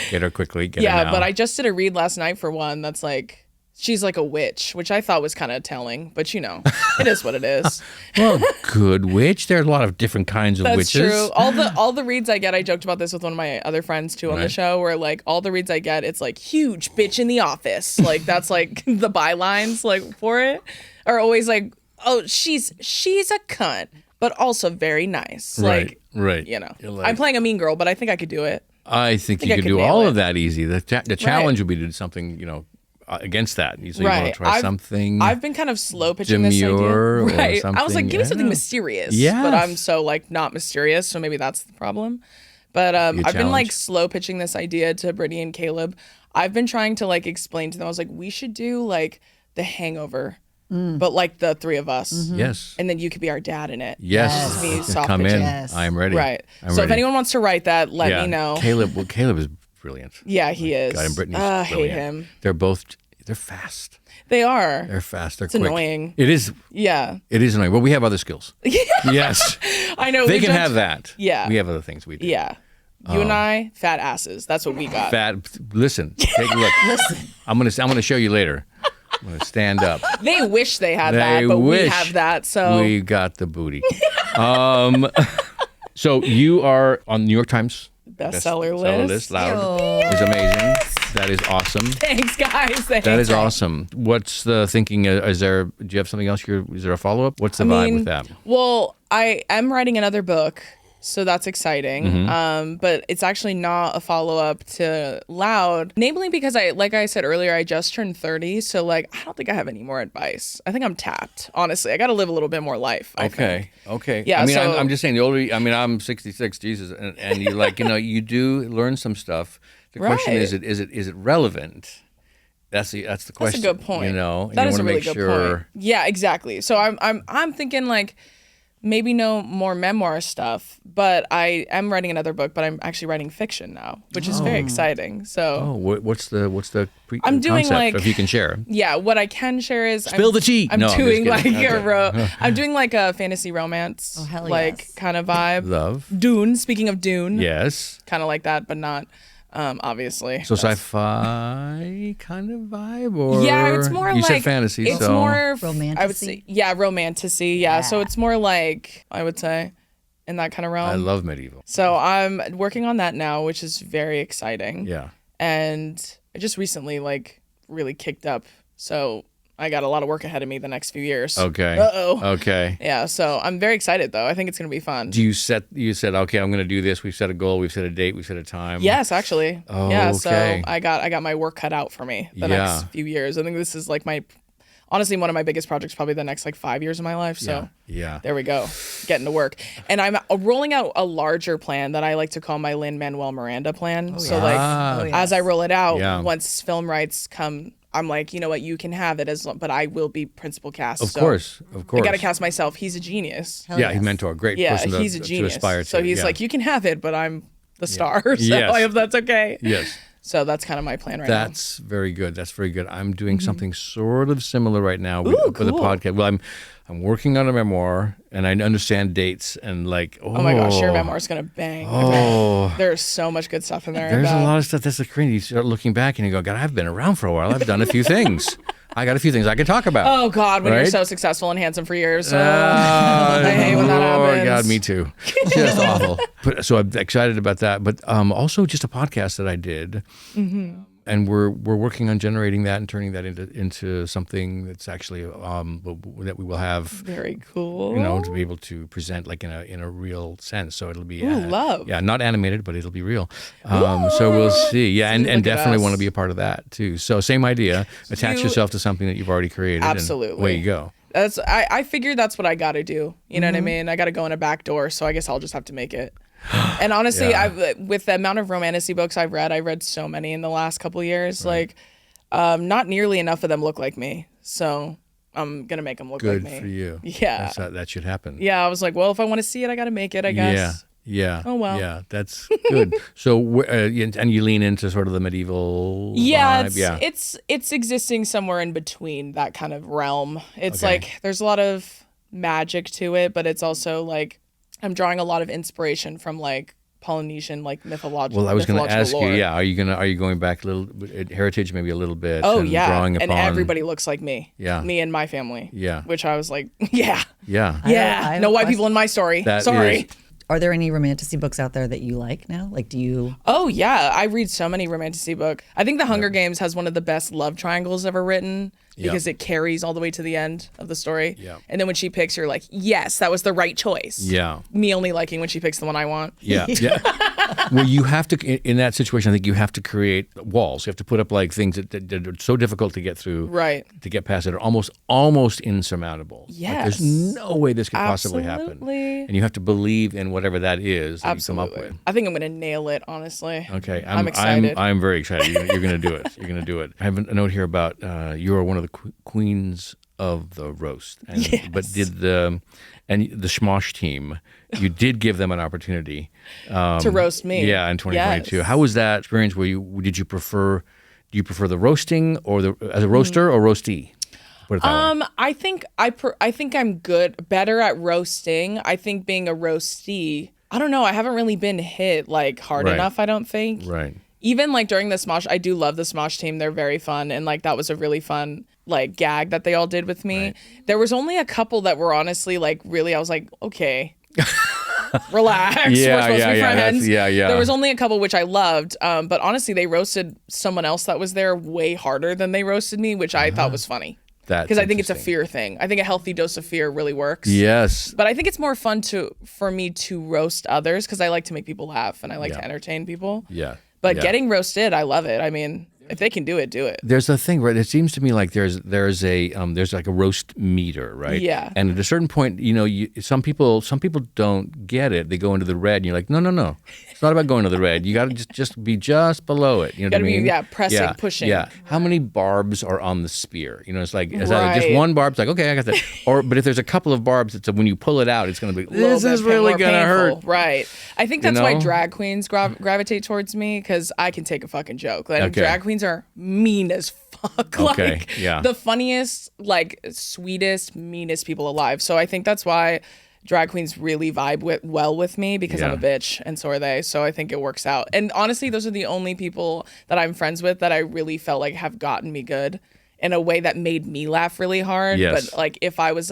Get her quickly. Get her yeah, now. but I just did a read last night for one that's like she's like a witch, which I thought was kind of telling, but you know, it is what it is. Well, good witch. There are a lot of different kinds of That's witches. true. All the reads I get, I joked about this with one of my other friends too on the Right. show, where like all the reads I get, it's like huge bitch in the office. Like that's like the bylines like for it are always like, oh, she's a cunt, but also very nice. Like, Right. you know, You're like- I'm playing a mean girl, but I think I could do it. I think you I could could do nail all it. of that easy. The challenge would be to do something, against that. So you want Right. to try something. I've been kind of slow pitching this idea. demure or Right. I was something. like, give me Yeah. something mysterious. Yes. But I'm so like not mysterious, so maybe that's the problem. But I've been challenge. like slow pitching this idea to Brittany and Caleb. I've been trying to like explain to them. I was like, we should do like The Hangover, but like the three of us. Yes. And then you could be our dad in it. Yes. Just me soft Come in. pitching. Yes. I am ready. Right. I'm So if ready. anyone wants to write that, let me know. Caleb is brilliant. Yeah, he is. God, and Brittany's I hate brilliant. him. They're fast. They are. They're fast. They're It's quick. annoying. It is. Yeah. It is annoying. But we have other skills. Yes. I know. They we can joked- have that. Yeah. We have other things we do. Yeah. You and I, fat asses. That's what we got. Fat. Listen. Take a look. Listen. I'm gonna show you later. I'm gonna stand up. They wish they had They that, but we wish have that. So We got the booty. So you are on New York Times bestseller list. Loud is amazing. That is awesome. Thanks, guys. Thanks. That is awesome. What's the thinking? Do you have something else? Is there a follow up? What's the vibe with that? Well, I am writing another book, so that's exciting. Mm-hmm. But it's actually not a follow up to Loud, namely because like I said earlier, I just turned 30, so like I don't think I have any more advice. I think I'm tapped. Honestly, I got to live a little bit more life. I think. Okay. Yeah, I mean, so- I'm just saying. The older, I'm 66. Jesus, and you like, you do learn some stuff. The question Right. is it relevant? That's the question. That's a good point. and That you is want a to really make good sure. point. Yeah, exactly. So I'm thinking like maybe no more memoir stuff, but I am writing another book, but I'm actually writing fiction now, which is very exciting. So Oh, what's the I'm doing, concept, like- if you can share? yeah, what I can share is Spill the tea. I'm No, I'm doing just like kidding. I'm doing like a fantasy romance, Oh, hell like yes. kind of vibe. Love. Dune. Speaking of Dune, Yes. kind of like that, but not obviously. So sci-fi kind of vibe, or Yeah, it's more you like said fantasy. It's so more I would Romantasy? say, yeah, romantasy. Yeah. So Yeah. it's more like I would say in that kind of realm. I love medieval. So I'm working on that now, which is very exciting. Yeah. And I just recently like really kicked up. So I got a lot of work ahead of me the next few years. Okay. Uh-oh. Okay. Yeah, so I'm very excited though. I think it's gonna be fun. You said okay, I'm going to do this. We've set a goal. We've set a date. We've set a time. Yes, actually. Oh, yeah, so okay. I got my work cut out for me the Yeah. next few years. I think this is like honestly one of my biggest projects, probably the next like 5 years of my life. So Yeah. there we go, getting to work. And I'm rolling out a larger plan that I like to call my Lin-Manuel Miranda plan. So like Ah. Oh, yes. as I roll it out, Yeah. once film rights come I'm like, you know what, you can have it but I will be principal cast. Of course. I got to cast myself. He's a genius. Hell Yeah, yes. he's a mentor. Great Yeah, person he's a to genius. aspire to. So he's yeah. like, you can have it, but I'm the star. So Yes. I hope that's okay. Yes. So that's kind of my plan right now. That's very good. That's very good. I'm doing something sort of similar right now with the cool. podcast. Well, I'm working on a memoir, and I understand dates and like. Oh my gosh, your memoir is gonna bang. Oh. There's so much good stuff in there. There's a lot of stuff that's the crazy. You start looking back and you go, God, I've been around for a while. I've done a few things. I got a few things I can talk about. Oh God, when you're Right? so successful and handsome for years. I hate when that happens. Oh God, me too. Just awful. So I'm excited about that. But also just a podcast that I did. And we're working on generating that and turning that into something that's actually that we will have. Very cool. You know, to be able to present like in a real sense. So it'll be love. Yeah, not animated, but it'll be real. So we'll see. Yeah, and definitely want to be a part of that too. So same idea. Attach yourself to something that you've already created. Absolutely. And away you go. I figured that's what I got to do. You know what I mean? I got to go in a back door. So I guess I'll just have to make it. And honestly, Yeah. with the amount of romantasy books I read so many in the last couple of years. Like, not nearly enough of them look like me. So I'm gonna make them look Good like me. for you. Yeah. That should happen. Yeah, I was like, well, if I want to see it, I got to make it, I guess. Yeah. Oh, well. Yeah, that's good. So and you lean into sort of the medieval Yeah, vibe. it's existing somewhere in between that kind of realm. It's Okay. like there's a lot of magic to it, but it's also like I'm drawing a lot of inspiration from like Polynesian like mythological. Well, I was going to ask lore. you. Yeah, are you going back a little heritage, maybe a little bit? Oh and yeah, drawing upon, and everybody looks like me. Yeah. Me and my family. Yeah. Which I was like, yeah, Yeah. I have no a white question. people in my story. That Sorry. is- Are there any romantasy books out there that you like now? Like, do you? Oh yeah, I read so many romantasy books. I think The Hunger Games has one of the best love triangles ever written because it carries all the way to the end of the story. Yeah. And then when she picks, you're like, yes, that was the right choice. Yeah. Me only liking when she picks the one I want. Yeah. Yeah. Well, you have to, in that situation, I think you have to create walls. You have to put up like things that are so difficult to get through, Right. to get past it, are almost insurmountable. Like, Yes. there's no way this could possibly happen. Absolutely. And you have to believe in whatever that is that you come up Absolutely. with. I think I'm gonna nail it, honestly. Okay, I'm excited. I'm very excited. You're going to do it. You're going to do it. I have a note here about you are one of the queens of the roast, but did the Schmosh team? You did give them an opportunity To roast me. Yeah, in 2022. Yes. How was that experience? Did you prefer? Do you prefer the roasting or as a roaster or roastee? Put it that way. I think I think I'm better at roasting. I think being a roastee, I don't know. I haven't really been hit like hard Right. enough. I don't think. Right. Even like during the Smosh, I do love the Smosh team. They're very fun, and like that was a really fun like gag that they all did with me. Right. There was only a couple that were honestly like really. I was like, okay. Relax. Yeah, We're supposed to be yeah, friends. yeah. There was only a couple which I loved, but honestly, they roasted someone else that was there way harder than they roasted me, which I thought was funny. Because I think it's a fear thing. I think a healthy dose of fear really works. Yes. But I think it's more fun for me to roast others because I like to make people laugh and I like to entertain people. Yeah. But yeah. getting roasted, I love it. I mean, if they can do it, do it. There's a thing, right? It seems to me like there's like a roast meter, right? Yeah. And at a certain point, some people don't get it. They go into the red, and you're like, no. It's not about going to the red. You got to just be just below it. You know what I Gotta be, mean? pressing, pushing. Yeah. How many barbs are on the spear? It's like is that just Right. one barb? It's like okay, I got that. But if there's a couple of barbs, it's when you pull it out, it's going to be this is really more going to painful. hurt. Right. I think that's why know? drag queens gravitate towards me because I can take a fucking joke. Like, Okay. drag queens are mean as fuck. Okay, Like, yeah. the funniest, like, sweetest, meanest people alive. So I think that's why drag queens really vibe well with me because I'm a Yeah. bitch and so are they. So I think it works out. And honestly, those are the only people that I'm friends with that I really felt like have gotten me good in a way that made me laugh really hard. Yes. But like if I was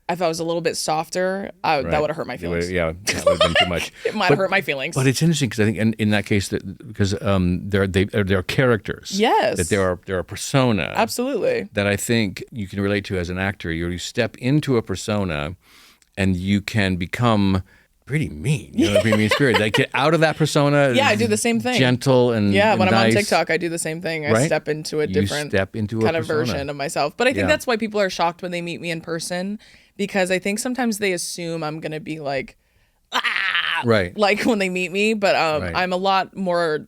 if I was a little bit softer, that would have hurt my feelings. Yeah, that would have been too much. It might have hurt my feelings. But it's interesting because I think in that case because they're characters. Yes. That they're a persona. Absolutely. That I think you can relate to as an actor. You step into a persona, and you can become pretty mean. Pretty mean spirit. Like get out of that persona. Yeah, I do the same thing. Gentle and when and I'm on nice. TikTok, I do the same thing. I Right? step into a You different step into a kind of persona. version of myself. But I think Yeah. that's why people are shocked when they meet me in person because I think sometimes they assume I'm going to be like, Right. like when they meet me. But Right. I'm a lot more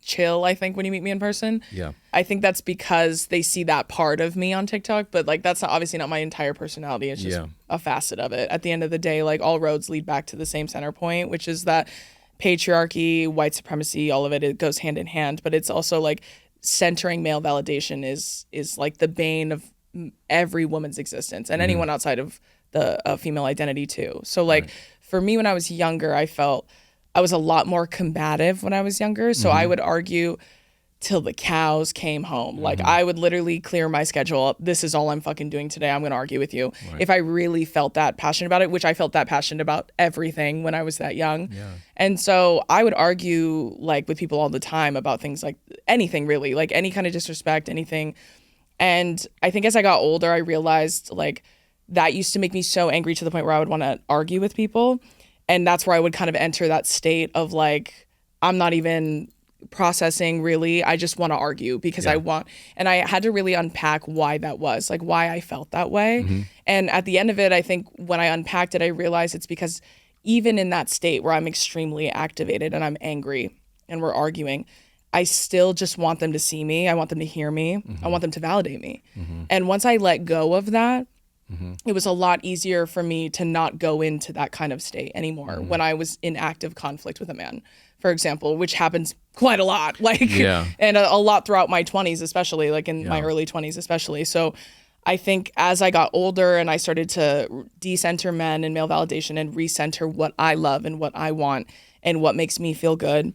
chill, I think, when you meet me in person. Yeah. I think that's because they see that part of me on TikTok, but like that's obviously not my entire personality. It's just a facet of it. At the end of the day, like all roads lead back to the same center point, which is that patriarchy, white supremacy, all of it goes hand in hand. But it's also like centering male validation is like the bane of every woman's existence and anyone outside of the female identity too. So like for me, when I was younger, I felt I was a lot more combative when I was younger. So I would argue till the cows came home. Like I would literally clear my schedule up. This is all I'm fucking doing today. I'm going to argue with you. If I really felt that passionate about it, which I felt that passionate about everything when I was that young. Yeah. And so I would argue like with people all the time about things like anything really, like any kind of disrespect, anything. And I think as I got older, I realized like that used to make me so angry to the point where I would want to argue with people. And that's where I would kind of enter that state of like, I'm not even processing really. I just want to argue because I want, and I had to really unpack why that was, like why I felt that way. And at the end of it, I think when I unpacked it, I realized it's because even in that state where I'm extremely activated and I'm angry and we're arguing, I still just want them to see me. I want them to hear me. I want them to validate me. And once I let go of that, it was a lot easier for me to not go into that kind of state anymore when I was in active conflict with a man, for example, which happens quite a lot, like, and a lot throughout my 20s, especially like in my early 20s, especially. So I think as I got older and I started to decenter men and male validation and recenter what I love and what I want and what makes me feel good,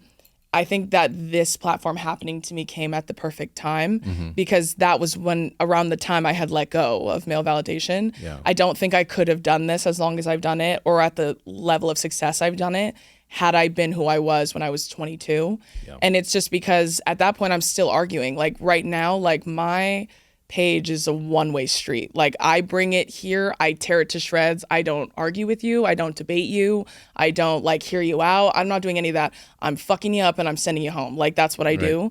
I think that this platform happening to me came at the perfect time because that was when around the time I had let go of male validation. I don't think I could have done this as long as I've done it or at the level of success I've done it had I been who I was when I was 22. And it's just because at that point I'm still arguing. Like right now, like my page is a one-way street. Like I bring it here, I tear it to shreds. I don't argue with you. I don't debate you. I don't like hear you out. I'm not doing any of that. I'm fucking you up and I'm sending you home. Like that's what I do.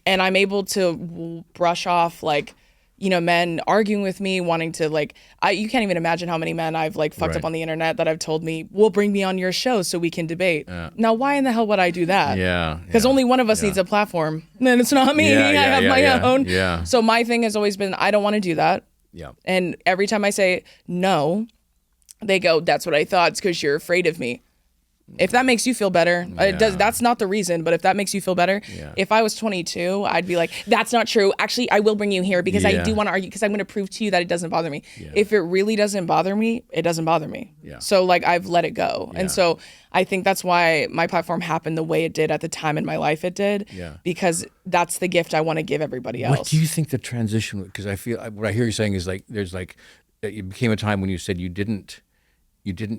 And I'm able to brush off like, you know, men arguing with me, wanting to like, you can't even imagine how many men I've like fucked up on the internet that have told me, well, bring me on your show so we can debate. Now, why in the hell would I do that? Because only one of us needs a platform. And it's not me. I have my own. So my thing has always been, I don't want to do that. And every time I say no, they go, that's what I thought. It's because you're afraid of me. If that makes you feel better, it does. That's not the reason, but if that makes you feel better, if I was 22, I'd be like, that's not true. Actually, I will bring you here because I do want to argue because I'm going to prove to you that it doesn't bother me. If it really doesn't bother me, it doesn't bother me. So like I've let it go. And so I think that's why my platform happened the way it did at the time in my life it did, because that's the gift I want to give everybody else. What do you think the transition, because I feel, what I hear you saying is like, there's like, it became a time when you said you didn't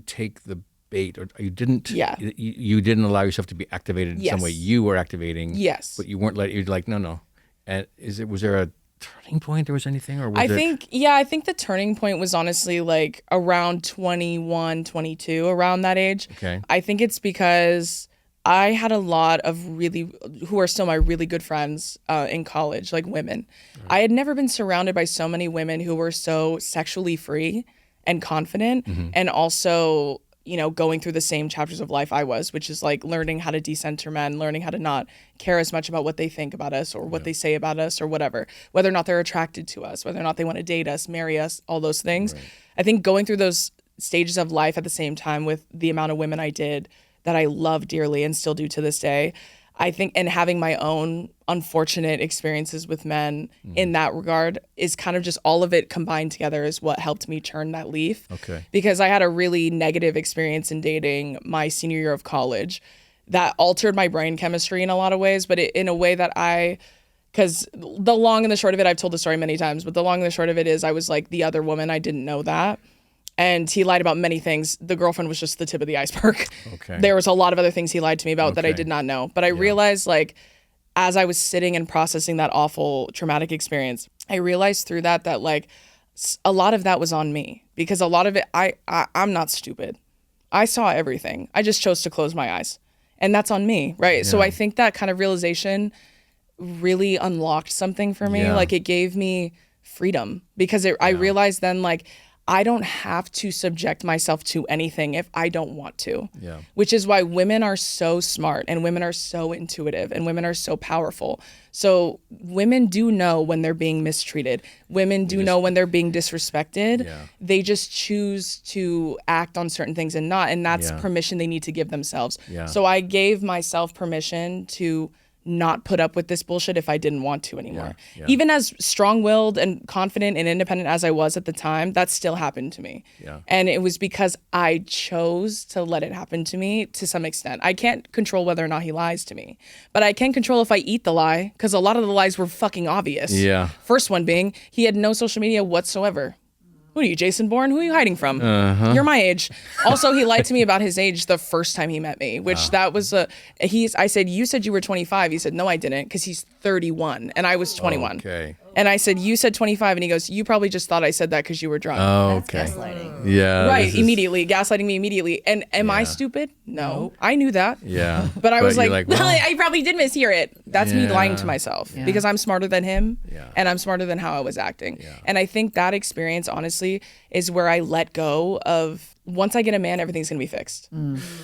take the bait, or you didn't you didn't allow yourself to be activated in some way. You were activating, but you weren't you're like no. And was there a turning point? Or was anything, or was I think the turning point was honestly like around 21, 22, around that age. I think it's because I had a lot of who are still my really good friends in college, like women. I had never been surrounded by so many women who were so sexually free and confident, and also, you know, going through the same chapters of life I was, which is like learning how to decenter men, learning how to not care as much about what they think about us or what they say about us or whatever, whether or not they're attracted to us, whether or not they want to date us, marry us, all those things. I think going through those stages of life at the same time with the amount of women I did that I love dearly and still do to this day, I think, and having my own unfortunate experiences with men in that regard is kind of just all of it combined together is what helped me turn that leaf. Because I had a really negative experience in dating my senior year of college that altered my brain chemistry in a lot of ways, but in a way that because the long and the short of it, I've told the story many times, but the long and the short of it is I was like the other woman. I didn't know that. And he lied about many things. The girlfriend was just the tip of the iceberg. There was a lot of other things he lied to me about that I did not know. But I realized, like, as I was sitting and processing that awful traumatic experience, I realized through that like a lot of that was on me, because a lot of it, I'm not stupid. I saw everything. I just chose to close my eyes, and that's on me, right? So I think that kind of realization really unlocked something for me. Like it gave me freedom, because I realized then, like, I don't have to subject myself to anything if I don't want to. Yeah. Which is why women are so smart and women are so intuitive and women are so powerful. So women do know when they're being mistreated. Women do know when they're being disrespected. Yeah. They just choose to act on certain things and not. And that's Yeah. permission they need to give themselves. Yeah. So I gave myself permission to not put up with this bullshit if I didn't want to anymore. Yeah. Even as strong-willed and confident and independent as I was at the time, that still happened to me. Yeah. And it was because I chose to let it happen to me to some extent. I can't control whether or not he lies to me, but I can control if I eat the lie, because a lot of the lies were fucking obvious. Yeah. First one being, he had no social media whatsoever. Who are you, Jason Bourne? Who are you hiding from? You're my age. Also, he lied to me about his age the first time he met me, which that was I said, you said you were 25. He said, no, I didn't, because he's 31 and I was 21. Okay. And I said, you said 25. And he goes, you probably just thought I said that because you were drunk. Okay. Gaslighting. Yeah. Right, this is- immediately, gaslighting me immediately. And am I stupid? No. I knew that. Yeah. But I was you're like, well, I probably did mishear it. That's me lying to Yeah. myself Yeah. because I'm smarter than him Yeah. and I'm smarter than how I was acting. Yeah. And I think that experience, honestly, is where I let go of, once I get a man, everything's going to be fixed.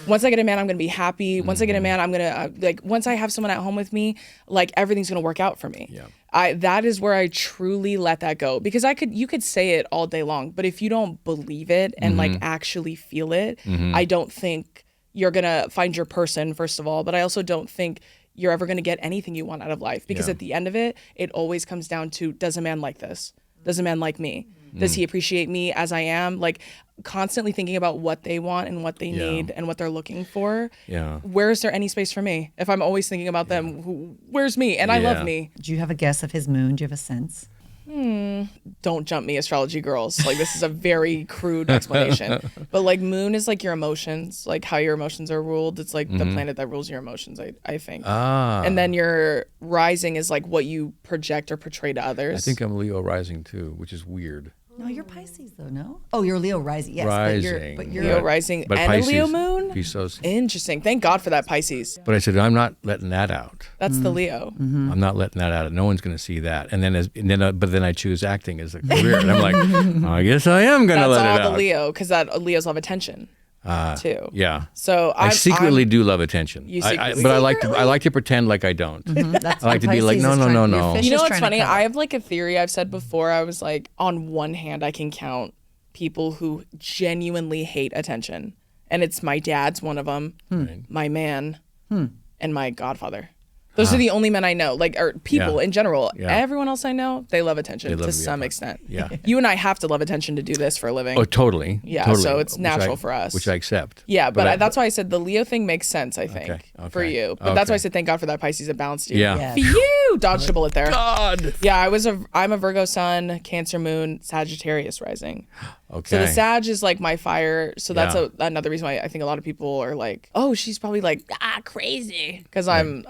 Once I get a man, I'm going to be happy. Once I get a man, I'm going to, once I have someone at home with me, like everything's going to work out for me. Yeah. That is where I truly let that go, because you could say it all day long, but if you don't believe it and like actually feel it, I don't think you're going to find your person, first of all, but I also don't think you're ever going to get anything you want out of life, because Yeah. at the end of it, it always comes down to, does a man like this? Does a man like me? Does he appreciate me as I am? Like, constantly thinking about what they want and what they Yeah. need and what they're looking for. Yeah. Where is there any space for me? If I'm always thinking about them, where's me? And I Yeah. love me. Do you have a guess of his moon? Do you have a sense? Don't jump me, astrology girls. Like, this is a very crude explanation. But like, moon is like your emotions, like how your emotions are ruled. It's like the planet that rules your emotions, I think. Ah. And then your rising is like what you project or portray to others. I think I'm Leo rising too, which is weird. No, you're Pisces though, no? Oh, you're Leo rising. Yes, Rising. but you're Leo rising But and Pisces, a Leo moon? Pisces. Interesting. Thank God for that, Pisces. But I said, I'm not letting that out. That's the Leo. I'm not letting that out. No one's going to see that. And then, but then I choose acting as a career, and I'm like, I guess I am going to That's let it all out. the Leo, because that Leos love attention too. Yeah. So I secretly do love attention. You But I like to pretend like I don't. That's I like what to be like, Pisces no, is no, trying- no, your no. fish You know is what's trying to funny? cover. I have like a theory I've said before. I was like, on one hand, I can count people who genuinely hate attention. And it's my dad's one of them, my man, and my godfather. Those are the only men I know, like, or people Yeah. in general. Yeah. Everyone else I know, they love attention They love to to be some a part. extent. Yeah. You and I have to love attention to do this for a living. Oh, totally. Yeah, totally. so it's Which natural for us. Which I accept. Yeah, but I- that's why I said the Leo thing makes sense, I think, for okay, you. But that's why I okay. said thank God for that Pisces that balanced you. Yeah. Yes. Phew, dodged a bullet there. God. Yeah, I'm a Virgo sun, Cancer moon, Sagittarius rising. Okay. So the Sag is like my fire. So that's Yeah. another reason why I think a lot of people are like, oh, she's probably like, crazy. Because I'm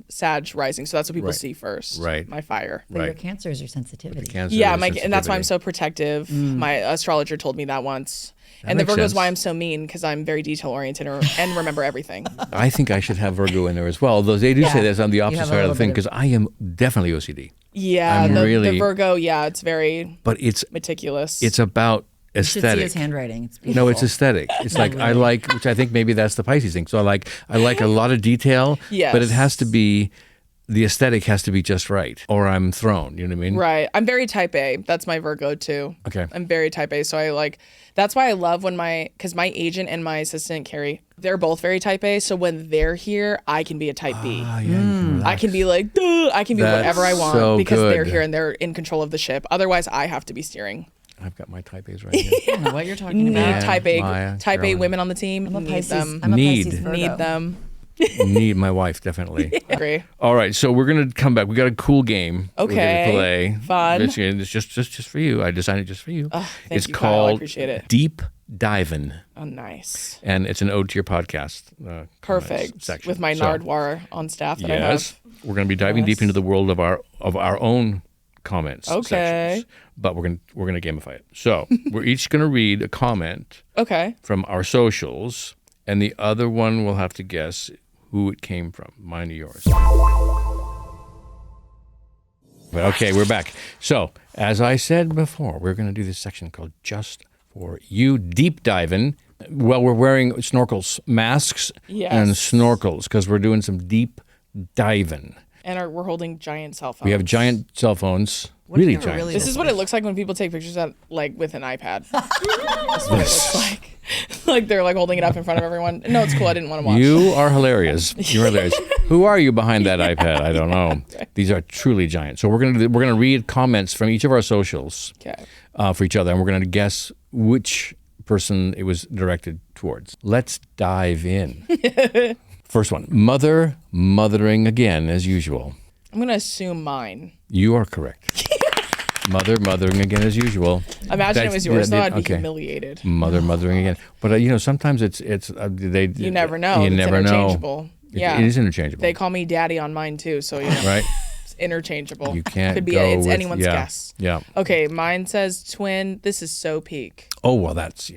Sag rising. So that's what people Right. see first. Right. My fire. But your Right. Cancer is your sensitivity. Cancer Yeah, is and that's why I'm sensitivity. so protective. My astrologer told me that once. And the makes Virgo is sense. why I'm so mean, because I'm very detail oriented and remember everything. I think I should have Virgo in there as well. Although they do say Yeah. this on the You opposite have a side of the little thing, bit because I am definitely OCD. Yeah, I'm the really- Virgo, yeah, it's very But it's meticulous. about You should see aesthetic. his handwriting. It's beautiful. No, it's aesthetic. It's like I like, which I think maybe that's the Pisces thing. So I like a lot of detail, but it has to be, the aesthetic has to be just right, or I'm thrown. You know what I mean? Right. I'm very type A. That's my Virgo too. Okay. I'm very type A. So that's why I love when because my agent and my assistant, Carrie, they're both very type A. So when they're here, I can be a type B. Ah, yeah, you can relax. I can be like, duh, I can be That's whatever I want so because they're good. here and they're in control of the ship. Otherwise, I have to be steering. I've got my type A's right here. I don't know what you're talking Need about. type A, Maya, type A Carolyn. women on the team. I'm a Need Pisces. them. I'm a Need. Pisces Virgo. Need them. Need my wife, definitely. Agree. All right, so we're gonna come back. We got a cool game. Okay. We're gonna play. Fun. It's just for you. I designed it just for you. Thank it's you, Kyle. I called appreciate it. Deep Divin', Oh, nice. and it's an ode to your podcast. Perfect. Section. With my So, Nardwar on staff that I have. Yes, we're gonna be diving deep into the world of our own comments. Okay. Sections, but we're gonna gamify it. So we're each gonna read a comment Okay. from our socials, and the other one will have to guess who it came from. Mine or yours. But okay, we're back. So, as I said before, we're going to do this section called Just for you deep diving. Well, we're wearing masks Yes. and snorkels because we're doing some deep diving. And we're holding giant cell phones. We have giant cell phones, really does it giant. really This is what it looks like when people take pictures with an iPad. That's what it looks like. Like they're like holding it up in front of everyone. No, it's cool. I didn't want to watch. You are hilarious. You're hilarious. Who are you behind that iPad? I don't know. These are truly giant. So we're gonna read comments from each of our socials Okay. for each other, and we're gonna guess which person it was directed towards. Let's dive in. First one, mothering again as usual. I'm gonna assume mine. You are correct. Mothering again as usual. Imagine it was yours, though. I'd be okay. humiliated. Mothering again. But sometimes it's they. You never know. You It's never know. interchangeable. Yeah. It is interchangeable. They call me daddy on mine too, so right. it's interchangeable. You can't Could be go it's with, anyone's guess. Yeah. Okay, mine says twin. This is so peak. Oh well, that's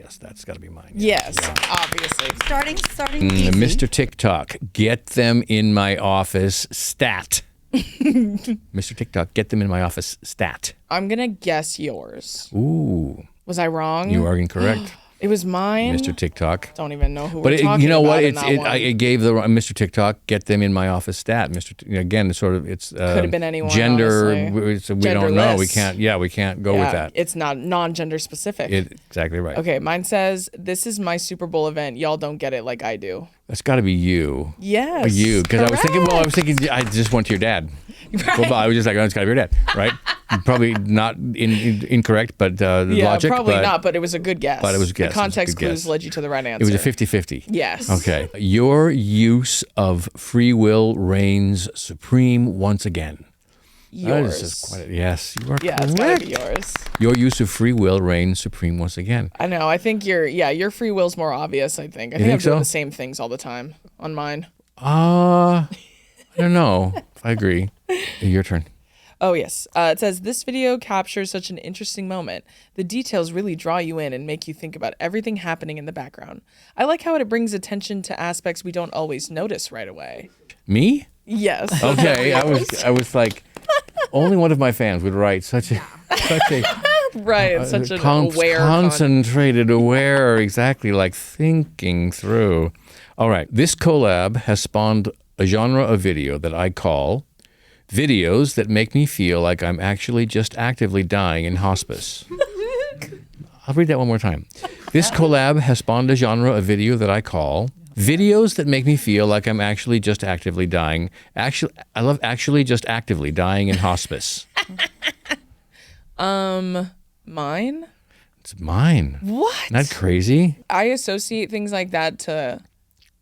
got to be mine. Yes, obviously. Starting easy. Mr. TikTok, get them in my office. Stat. Mr. TikTok, get them in my office. Stat. I'm gonna guess yours. Ooh, Was I wrong? you are incorrect, It was mine. Mr. TikTok. Don't even know who But we're talking you know about what? in that one. It gave the Mr. TikTok, get them in my office. Stat. Again, it's sort of it's Could have been anyone. gender. Honestly. We don't know. We Genderless. can't. Yeah, we can't go with that. It's not non-gender specific. Exactly right. Okay, mine says this is my Super Bowl event. Y'all don't get it like I do. That's got to be you. Yes. You, because I was thinking. I just went to your dad. Right. Well, I was just like, oh, it's got to be your dad, right? Probably not incorrect, but logic. Probably but not, but it was a good guess. But it was a guess. The context It was a good clues guess. led you to the right answer. It was a 50-50. Yes. Okay. Your use of free will reigns supreme once again. Yours. That is yes, you are Yeah, correct. it's gotta be yours. Your use of free will reigns supreme once again. I know. I think your free will's more obvious, I think. I think think I'm doing so? the same things all the time on mine. I don't know if I agree. Your turn. Oh, yes. It says, this video captures such an interesting moment. The details really draw you in and make you think about everything happening in the background. I like how it brings attention to aspects we don't always notice right away. Me? Yes. Okay. I was like, only one of my fans would write such a Right. Such an aware concentrated, aware, exactly, like thinking through. All right. This collab has spawned a genre of video that I call videos that make me feel like I'm actually just actively dying in hospice. I'll read that one more time. This collab has spawned a genre of video that I call videos that make me feel like I'm actually just actively dying. I love actually just actively dying in hospice. Mine? It's mine. What? Isn't that crazy? I associate things like that to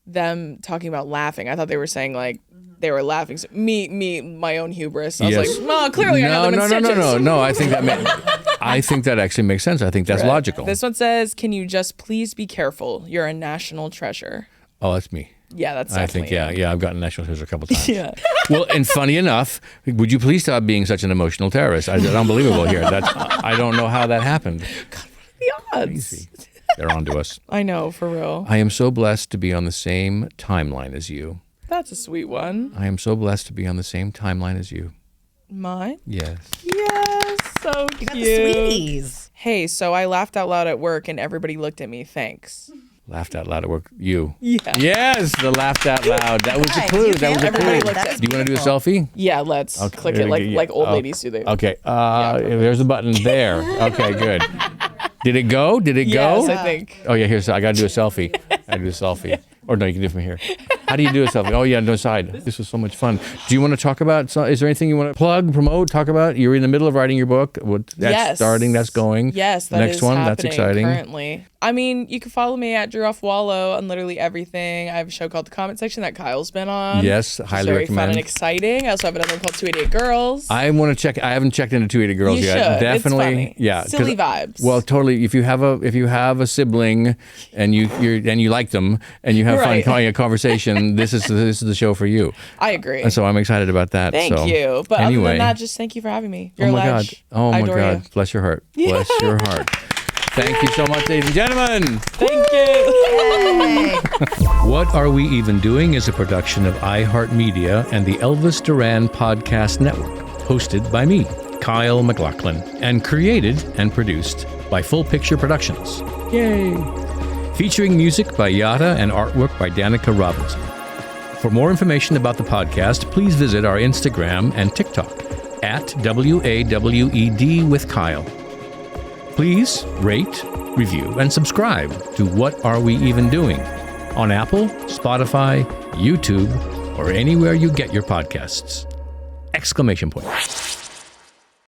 them talking about laughing. I thought they were saying like they were laughing. So my own hubris. I was Yes. like, well, clearly I know them in stitches. No. I think that actually makes sense. I think that's logical. This one says, can you just please be careful? You're a national treasure. Oh, that's me. Yeah, that's I think, definitely yeah, I've gotten national treasure a couple times. Yeah. Well, and funny enough, would you please stop being such an emotional terrorist? It's unbelievable here. I don't know how that happened. The odds. They're on to us. I know, for real. I am so blessed to be on the same timeline as you. That's a sweet one. I am so blessed to be on the same timeline as you. Mine? Yes. Yes, so cute. You got the sweeties. Hey, so I laughed out loud at work and everybody looked at me. Thanks. Laughed out loud at work. You. Yeah. Yes, the laughed out loud. That was a Right, clue. you That was a nailed clue. it. Everybody That looked was Do you want to do a beautiful. selfie? Yeah, let's Okay. click it like old Oh. ladies do. They. Okay. There's a button there. Okay, good. Did it go? Did it Yes, go? I think. Oh yeah, I got to do a selfie. I do a selfie. Or no, you can do it from here. How do you do a selfie? Oh yeah, no side. This was so much fun. Do you want to talk about? Is there anything you want to plug, promote, talk about? You're in the middle of writing your book. That's starting. That's going. Yes, The that next is one. happening That's exciting. currently. I mean, you can follow me at AFUALO on literally everything. I have a show called The Comment Section that Kyle's been on. Yes, which is highly very recommend. fun and exciting. I also have another one called 288 Girls. I want to check. I haven't checked into 280 Girls You yet. should. It's Definitely. funny. Yeah. 'cause- Silly vibes. Well, totally. If you have a sibling and you like them and you have Right. fun having a conversation, this is the show for you. I agree. And so I'm excited about that. Thank so, you. But anyway, other than that, just thank you for having me. You're oh a my God. ledge. Oh I my adore God. you. Bless your heart. Bless your heart. Thank you so much, ladies and gentlemen. Thank you. What Are We Even Doing is a production of iHeart Media and the Elvis Duran Podcast Network, hosted by me, Kyle MacLachlan, and created and produced by Full Picture Productions. Yay! Featuring music by Yada and artwork by Danica Robinson. For more information about the podcast, please visit our Instagram and TikTok at WAWED with Kyle. Please rate, review, and subscribe to What Are We Even Doing on Apple, Spotify, YouTube, or anywhere you get your podcasts. Exclamation point.